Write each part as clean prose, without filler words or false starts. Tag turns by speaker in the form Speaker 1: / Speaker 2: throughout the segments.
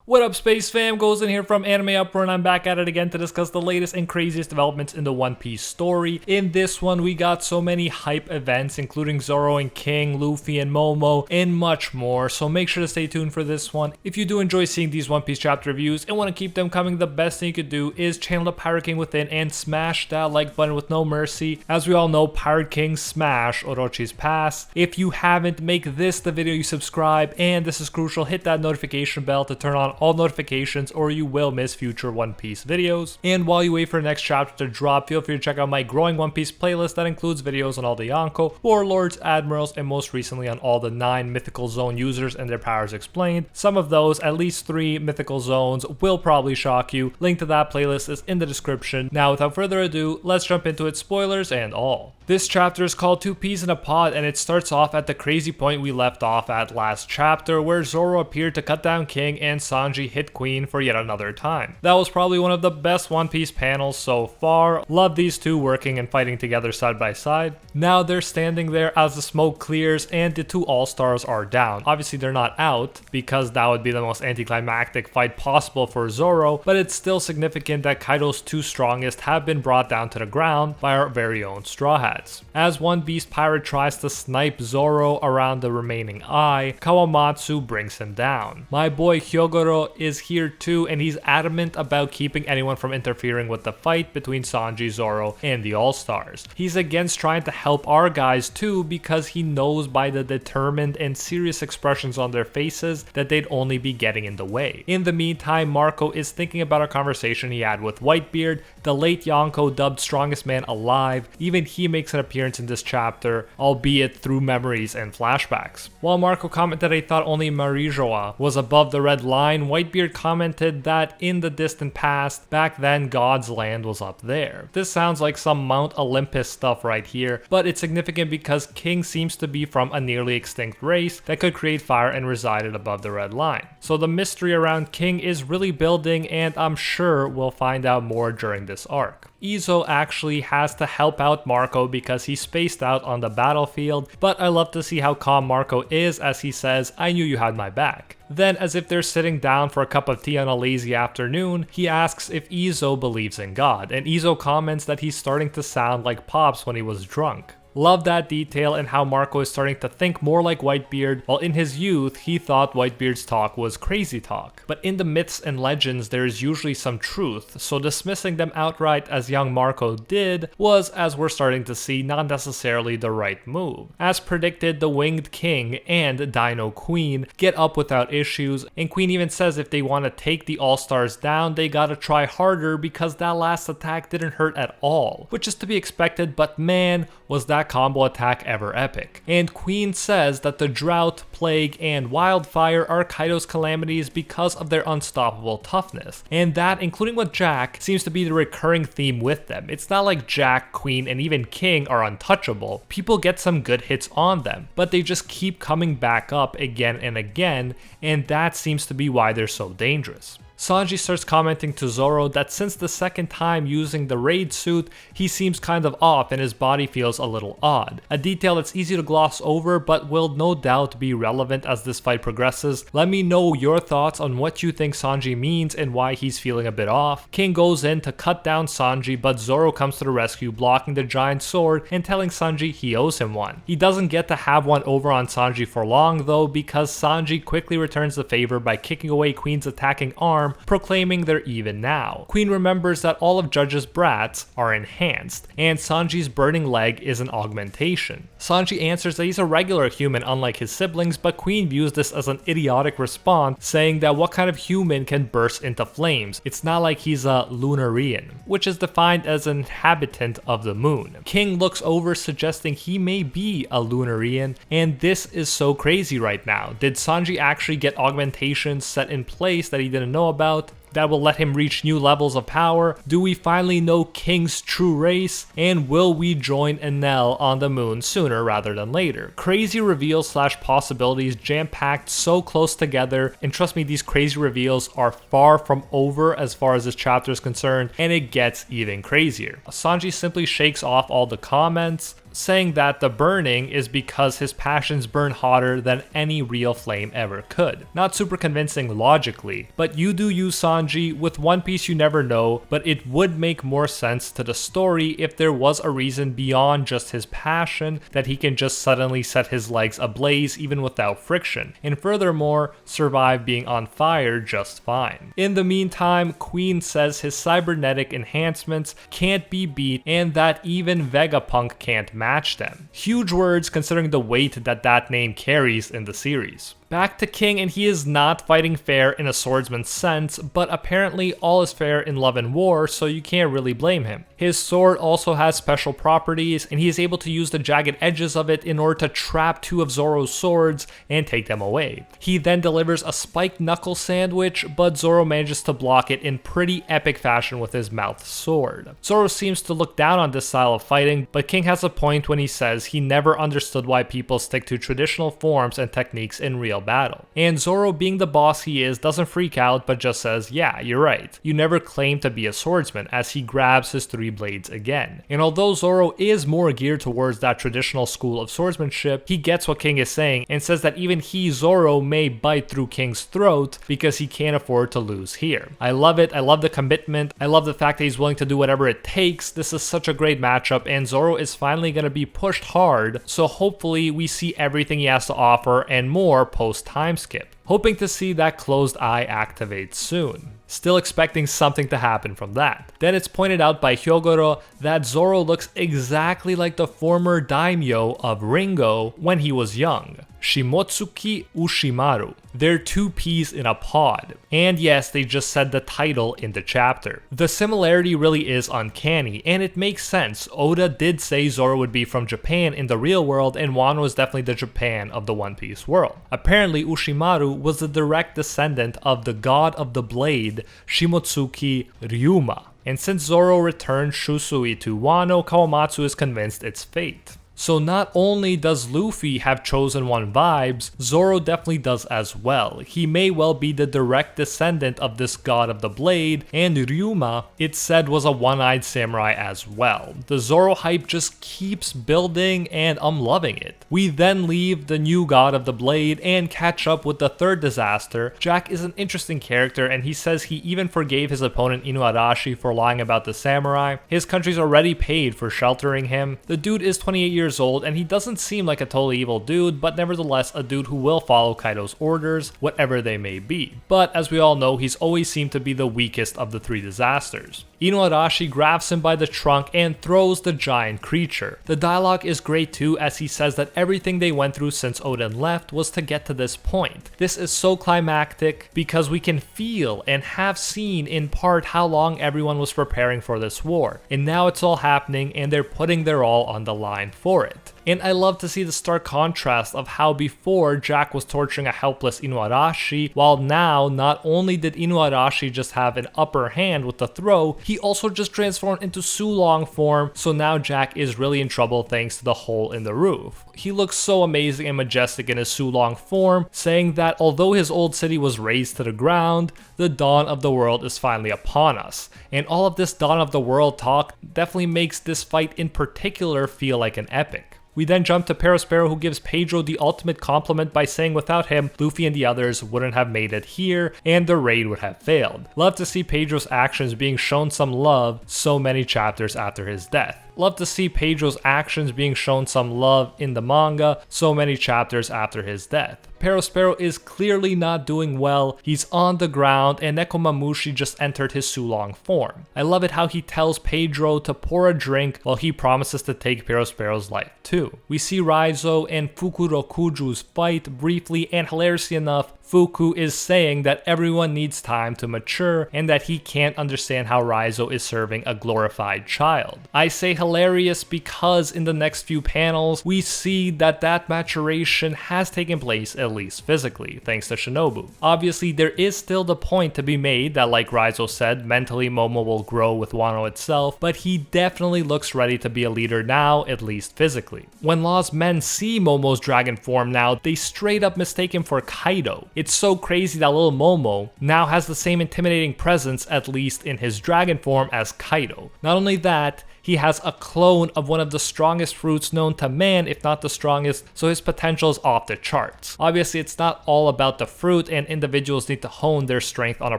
Speaker 1: What up, Space Fam? Goes in here from Anime Upper, and I'm back at it again to discuss the latest and craziest developments in the One Piece story. In this one, we got so many hype events, including Zoro and King, Luffy and Momo, and much more, so make sure to stay tuned for this one. If you do enjoy seeing these One Piece chapter reviews and want to keep them coming, the best thing you could do is channel the Pirate King within and smash that like button with no mercy. As we all know, Pirate King smash Orochi's pass. If you haven't, make this the video you subscribe, and this is crucial, hit that notification bell to turn on all notifications or you will miss future One Piece videos. And while you wait for the next chapter to drop, feel free to check out my growing One Piece playlist that includes videos on all the Yonko, Warlords, Admirals, and most recently on all the 9 Mythical Zone users and their powers explained. Some of those, at least 3 Mythical Zones, will probably shock you. Link to that playlist is in the description. Now without further ado, let's jump into it, spoilers and all. This chapter is called Two Peas in a Pod, and it starts off at the crazy point we left off at last chapter, where Zoro appeared to cut down King and Sanji hit Queen for yet another time. That was probably one of the best One Piece panels so far. Love these two working and fighting together side by side. Now they're standing there as the smoke clears and the two All-Stars are down. Obviously they're not out, because that would be the most anticlimactic fight possible for Zoro, but it's still significant that Kaido's 2 strongest have been brought down to the ground by our very own Straw Hat. As one beast pirate tries to snipe Zoro around the remaining eye, Kawamatsu brings him down. My boy Hyogoro is here too, and he's adamant about keeping anyone from interfering with the fight between Sanji, Zoro, and the All-Stars. He's against trying to help our guys too, because he knows by the determined and serious expressions on their faces that they'd only be getting in the way. In the meantime, Marco is thinking about a conversation he had with Whitebeard, the late Yonko dubbed strongest man alive. Even he makes an appearance in this chapter, albeit through memories and flashbacks. While Marco commented he thought only Marijoa was above the red line, Whitebeard commented that in the distant past, back then God's land was up there. This sounds like some Mount Olympus stuff right here, but it's significant because King seems to be from a nearly extinct race that could create fire and resided above the red line. So the mystery around King is really building, and I'm sure we'll find out more during this arc. Izo actually has to help out Marco because he's spaced out on the battlefield, but I love to see how calm Marco is as he says, "I knew you had my back." Then, as if they're sitting down for a cup of tea on a lazy afternoon, he asks if Izo believes in God, and Izo comments that he's starting to sound like Pops when he was drunk. Love that detail and how Marco is starting to think more like Whitebeard, while in his youth he thought Whitebeard's talk was crazy talk. But in the myths and legends there is usually some truth, so dismissing them outright as young Marco did was, as we're starting to see, not necessarily the right move. As predicted, the Winged King and Dino Queen get up without issues, and Queen even says if they want to take the All-Stars down, they gotta try harder because that last attack didn't hurt at all, which is to be expected, but man, was that combo attack ever epic. And Queen says that the drought, plague, and wildfire are Kaido's calamities because of their unstoppable toughness. And that, including with Jack, seems to be the recurring theme with them. It's not like Jack, Queen, and even King are untouchable. People get some good hits on them, but they just keep coming back up again and again, and that seems to be why they're so dangerous. Sanji starts commenting to Zoro that since the second time using the raid suit, he seems kind of off and his body feels a little odd. A detail that's easy to gloss over but will no doubt be relevant as this fight progresses. Let me know your thoughts on what you think Sanji means and why he's feeling a bit off. King goes in to cut down Sanji, but Zoro comes to the rescue, blocking the giant sword and telling Sanji he owes him one. He doesn't get to have one over on Sanji for long though, because Sanji quickly returns the favor by kicking away Queen's attacking arm, proclaiming they're even now. Queen remembers that all of Judge's brats are enhanced, and Sanji's burning leg is an augmentation. Sanji answers that he's a regular human unlike his siblings, but Queen views this as an idiotic response, saying that what kind of human can burst into flames? It's not like he's a Lunarian, which is defined as an inhabitant of the moon. King looks over, suggesting he may be a Lunarian, and this is so crazy right now. Did Sanji actually get augmentations set in place that he didn't know about that will let him reach new levels of power? Do we finally know King's true race? And will we join Enel on the moon sooner rather than later? Crazy reveals / possibilities jam-packed so close together, and trust me, these crazy reveals are far from over as far as this chapter is concerned, and it gets even crazier. Sanji simply shakes off all the comments, saying that the burning is because his passions burn hotter than any real flame ever could. Not super convincing logically, but you do you, Sanji. With One Piece you never know, but it would make more sense to the story if there was a reason beyond just his passion that he can just suddenly set his legs ablaze even without friction, and furthermore, survive being on fire just fine. In the meantime, Queen says his cybernetic enhancements can't be beat and that even Vegapunk can't match them. Huge words considering the weight that name carries in the series. Back to King, and he is not fighting fair in a swordsman's sense, but apparently all is fair in love and war, so you can't really blame him. His sword also has special properties, and he is able to use the jagged edges of it in order to trap two of Zoro's swords and take them away. He then delivers a spiked knuckle sandwich, but Zoro manages to block it in pretty epic fashion with his mouth sword. Zoro seems to look down on this style of fighting, but King has a point when he says he never understood why people stick to traditional forms and techniques in real battle. And Zoro, being the boss he is, doesn't freak out but just says, yeah, you're right. You never claimed to be a swordsman, as he grabs his three blades again. And although Zoro is more geared towards that traditional school of swordsmanship, he gets what King is saying and says that even he, Zoro, may bite through King's throat because he can't afford to lose here. I love it. I love the commitment. I love the fact that he's willing to do whatever it takes. This is such a great matchup, and Zoro is finally going to be pushed hard, so hopefully we see everything he has to offer and more post time skip. Hoping to see that closed eye activate soon. Still expecting something to happen from that. Then it's pointed out by Hyogoro that Zoro looks exactly like the former daimyo of Ringo when he was young. Shimotsuki Ushimaru. They're two peas in a pod. And yes, they just said the title in the chapter. The similarity really is uncanny, and it makes sense. Oda did say Zoro would be from Japan in the real world, and Wano was definitely the Japan of the One Piece world. Apparently, Ushimaru was the direct descendant of the god of the blade, Shimotsuki Ryuma. And since Zoro returned Shusui to Wano, Kawamatsu is convinced it's fate. So not only does Luffy have chosen one vibes, Zoro definitely does as well. He may well be the direct descendant of this god of the blade, and Ryuma, it's said, was a one-eyed samurai as well. The Zoro hype just keeps building, and I'm loving it. We then leave the new god of the blade and catch up with the third disaster. Jack is an interesting character, and he says he even forgave his opponent Inuarashi for lying about the samurai. His country's already paid for sheltering him. The dude is 28 years old, and he doesn't seem like a totally evil dude, but nevertheless a dude who will follow Kaido's orders, whatever they may be. But as we all know, he's always seemed to be the weakest of the three disasters. Inuarashi grabs him by the trunk and throws the giant creature. The dialogue is great too, as he says that everything they went through since Oden left was to get to this point. This is so climactic because we can feel and have seen in part how long everyone was preparing for this war, and now it's all happening and they're putting their all on the line for it. And I love to see the stark contrast of how before Jack was torturing a helpless Inuarashi, while now not only did Inuarashi just have an upper hand with the throw, he also just transformed into Sulong form, so now Jack is really in trouble thanks to the hole in the roof. He looks so amazing and majestic in his Sulong form, saying that although his old city was razed to the ground, the dawn of the world is finally upon us. And all of this dawn of the world talk definitely makes this fight in particular feel like an epic. We then jump to Perospero, who gives Pedro the ultimate compliment by saying without him, Luffy and the others wouldn't have made it here, and the raid would have failed. Love to see Pedro's actions being shown some love so many chapters after his death. Love to see Pedro's actions being shown some love in the manga so many chapters after his death. Perospero is clearly not doing well, he's on the ground, and Nekomamushi just entered his Sulong form. I love it how he tells Pedro to pour a drink while he promises to take Perospero's life too. We see Raizo and Fukurokuju's fight briefly, and hilariously enough, Fuku is saying that everyone needs time to mature and that he can't understand how Raizo is serving a glorified child. I say hilarious because in the next few panels, we see that maturation has taken place, at least physically, thanks to Shinobu. Obviously, there is still the point to be made that, like Raizo said, mentally Momo will grow with Wano itself, but he definitely looks ready to be a leader now, at least physically. When Law's men see Momo's dragon form now, they straight up mistake him for Kaido. It's so crazy that little Momo now has the same intimidating presence, at least in his dragon form, as Kaido. Not only that, he has a clone of one of the strongest fruits known to man, if not the strongest, so his potential is off the charts. Obviously, it's not all about the fruit, and individuals need to hone their strength on a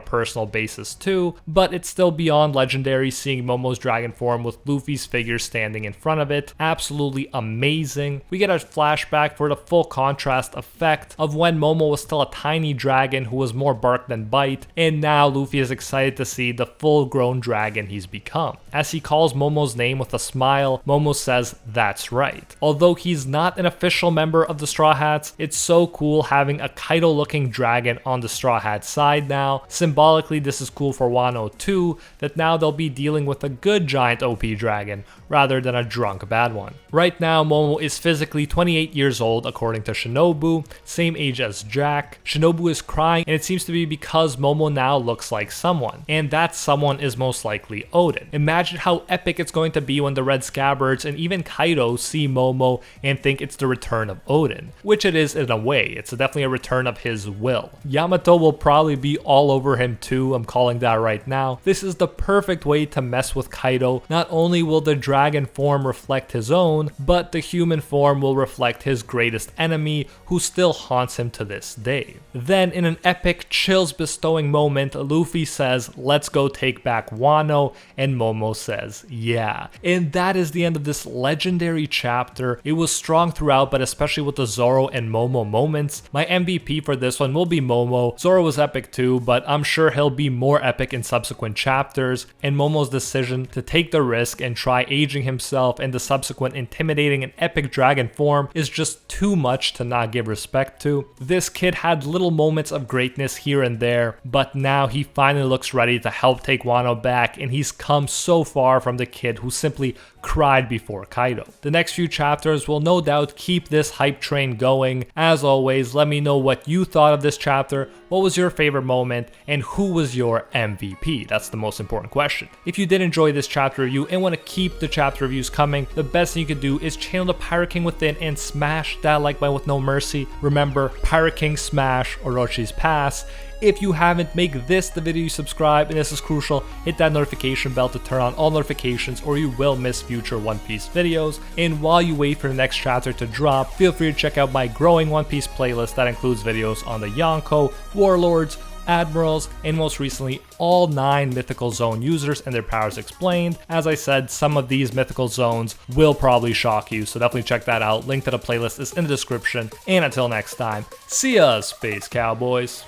Speaker 1: personal basis too, but it's still beyond legendary seeing Momo's dragon form with Luffy's figure standing in front of it. Absolutely amazing. We get a flashback for the full contrast effect of when Momo was still a tiny dragon who was more bark than bite, and now Luffy is excited to see the full-grown dragon he's become. As he calls Momo's name with a smile, Momo says that's right. Although he's not an official member of the Straw Hats, it's so cool having a Kaido-looking dragon on the Straw Hat side now. Symbolically, this is cool for Wano too, that now they'll be dealing with a good giant OP dragon rather than a drunk bad one. Right now, Momo is physically 28 years old according to Shinobu, same age as Jack. Shinobu is crying, and it seems to be because Momo now looks like someone, and that someone is most likely Odin. Imagine how epic it's going to be when the Red Scabbards and even Kaido see Momo and think it's the return of Odin, which it is in a way. It's definitely a return of his will. Yamato will probably be all over him too, I'm calling that right now. This is the perfect way to mess with Kaido. Not only will the dragon form reflect his own, but the human form will reflect his greatest enemy, who still haunts him to this day. Then, in an epic, chills bestowing moment, Luffy says, "Let's go take back Wano," and Momo says, "Yeah." And that is the end of this legendary chapter. It was strong throughout, but especially with the Zoro and Momo moments. My MVP for this one will be Momo. Zoro was epic too, but I'm sure he'll be more epic in subsequent chapters, and Momo's decision to take the risk and try aging himself and the subsequent intimidating and epic dragon form is just too much to not give respect to. This kid had little moments of greatness here and there, but now he finally looks ready to help take Wano back, and he's come so far from the kid who simply cried before Kaido. The next few chapters will no doubt keep this hype train going. As always, let me know what you thought of this chapter, what was your favorite moment, and who was your MVP? That's the most important question. If you did enjoy this chapter review and want to keep the chapter reviews coming, the best thing you could do is channel the Pirate King within and smash that like button with no mercy. Remember, Pirate King smash Orochi's pass. If you haven't, make this the video you subscribe, and this is crucial, hit that notification bell to turn on all notifications or you will miss future One Piece videos. And while you wait for the next chapter to drop, feel free to check out my growing One Piece playlist that includes videos on the Yonko, Warlords, Admirals, and most recently all 9 Mythical Zone users and their powers explained. As I said, some of these Mythical Zones will probably shock you, so definitely check that out. Link to the playlist is in the description, and until next time, see ya, Space Cowboys.